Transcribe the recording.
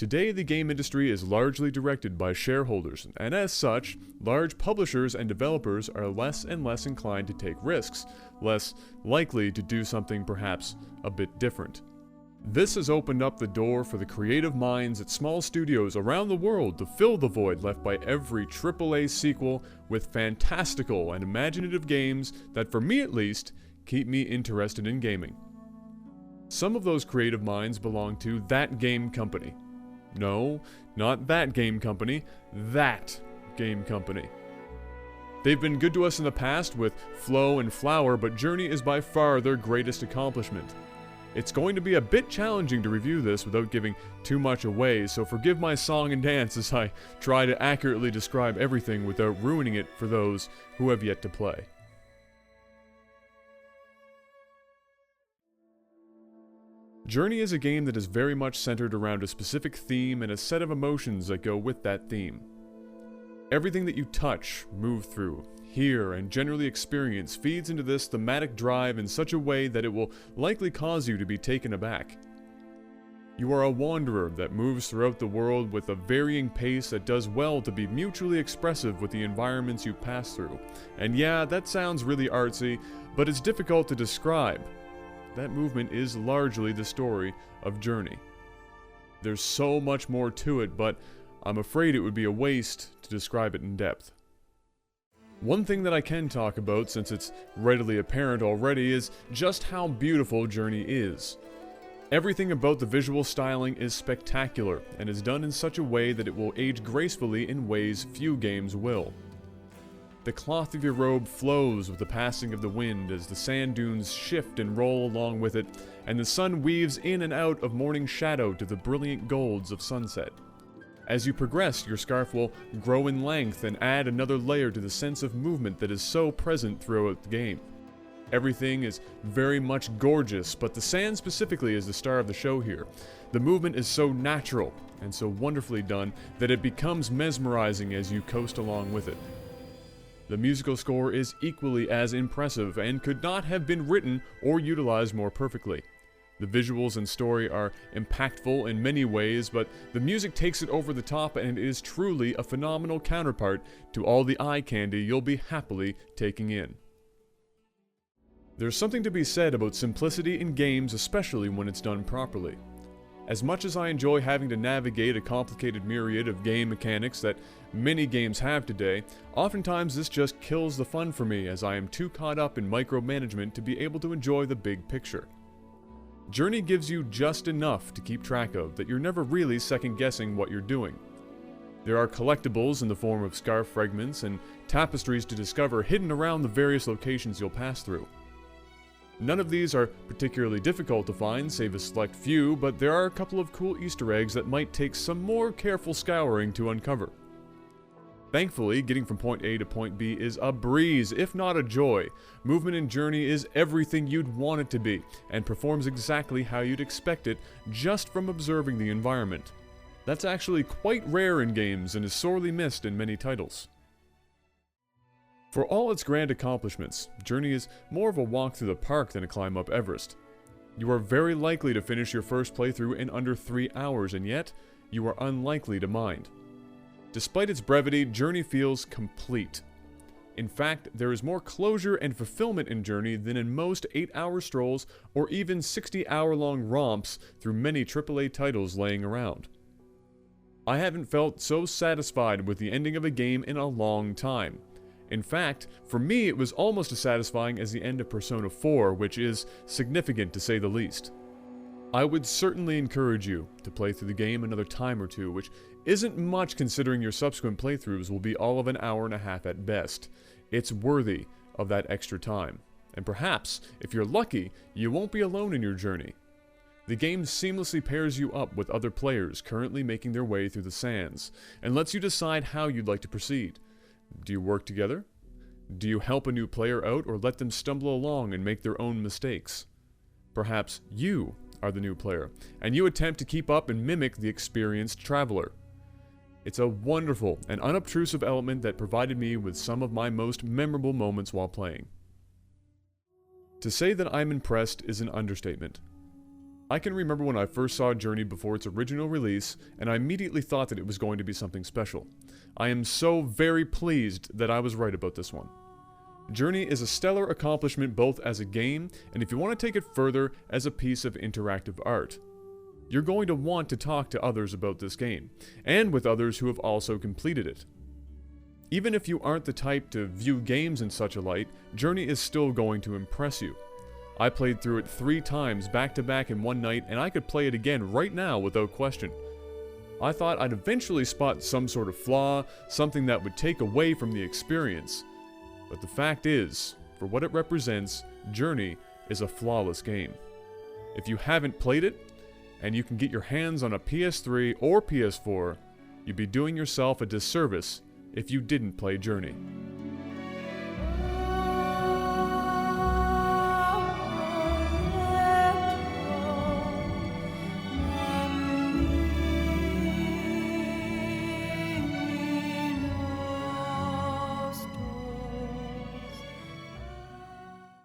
Today, the game industry is largely directed by shareholders, and as such, large publishers and developers are less and less inclined to take risks, less likely to do something perhaps a bit different. This has opened up the door for the creative minds at small studios around the world to fill the void left by every AAA sequel with fantastical and imaginative games that, for me at least, keep me interested in gaming. Some of those creative minds belong to That Game Company. No, not That Game Company, That Game Company. They've been good to us in the past with Flow and Flower, but Journey is by far their greatest accomplishment. It's going to be a bit challenging to review this without giving too much away, so forgive my song and dance as I try to accurately describe everything without ruining it for those who have yet to play. Journey is a game that is very much centered around a specific theme and a set of emotions that go with that theme. Everything that you touch, move through, hear, and generally experience feeds into this thematic drive in such a way that it will likely cause you to be taken aback. You are a wanderer that moves throughout the world with a varying pace that does well to be mutually expressive with the environments you pass through. And yeah, that sounds really artsy, but it's difficult to describe. That movement is largely the story of Journey. There's so much more to it, but I'm afraid it would be a waste to describe it in depth. One thing that I can talk about, since it's readily apparent already, is just how beautiful Journey is. Everything about the visual styling is spectacular, and is done in such a way that it will age gracefully in ways few games will. The cloth of your robe flows with the passing of the wind as the sand dunes shift and roll along with it, and the sun weaves in and out of morning shadow to the brilliant golds of sunset. As you progress, your scarf will grow in length and add another layer to the sense of movement that is so present throughout the game. Everything is very much gorgeous, but the sand specifically is the star of the show here. The movement is so natural and so wonderfully done that it becomes mesmerizing as you coast along with it. The musical score is equally as impressive and could not have been written or utilized more perfectly. The visuals and story are impactful in many ways, but the music takes it over the top and it is truly a phenomenal counterpart to all the eye candy you'll be happily taking in. There's something to be said about simplicity in games, especially when it's done properly. As much as I enjoy having to navigate a complicated myriad of game mechanics that many games have today, oftentimes this just kills the fun for me as I am too caught up in micromanagement to be able to enjoy the big picture. Journey gives you just enough to keep track of that you're never really second-guessing what you're doing. There are collectibles in the form of scarf fragments and tapestries to discover hidden around the various locations you'll pass through. None of these are particularly difficult to find, save a select few, but there are a couple of cool Easter eggs that might take some more careful scouring to uncover. Thankfully, getting from point A to point B is a breeze, if not a joy. Movement in Journey is everything you'd want it to be, and performs exactly how you'd expect it just from observing the environment. That's actually quite rare in games and is sorely missed in many titles. For all its grand accomplishments, Journey is more of a walk through the park than a climb up Everest. You are very likely to finish your first playthrough in under 3 hours, and yet, you are unlikely to mind. Despite its brevity, Journey feels complete. In fact, there is more closure and fulfillment in Journey than in most 8-hour strolls or even 60-hour-long romps through many AAA titles laying around. I haven't felt so satisfied with the ending of a game in a long time. In fact, for me it was almost as satisfying as the end of Persona 4, which is significant to say the least. I would certainly encourage you to play through the game another time or two, which isn't much considering your subsequent playthroughs will be all of an hour and a half at best. It's worthy of that extra time. And perhaps, if you're lucky, you won't be alone in your journey. The game seamlessly pairs you up with other players currently making their way through the sands, and lets you decide how you'd like to proceed. Do you work together? Do you help a new player out or let them stumble along and make their own mistakes? Perhaps you are the new player, and you attempt to keep up and mimic the experienced traveler. It's a wonderful and unobtrusive element that provided me with some of my most memorable moments while playing. To say that I'm impressed is an understatement. I can remember when I first saw Journey before its original release, and I immediately thought that it was going to be something special. I am so very pleased that I was right about this one. Journey is a stellar accomplishment both as a game, and if you want to take it further, as a piece of interactive art. You're going to want to talk to others about this game, and with others who have also completed it. Even if you aren't the type to view games in such a light, Journey is still going to impress you. I played through it 3 times back to back in one night, and I could play it again right now without question. I thought I'd eventually spot some sort of flaw, something that would take away from the experience. But the fact is, for what it represents, Journey is a flawless game. If you haven't played it, and you can get your hands on a PS3 or PS4, you'd be doing yourself a disservice if you didn't play Journey.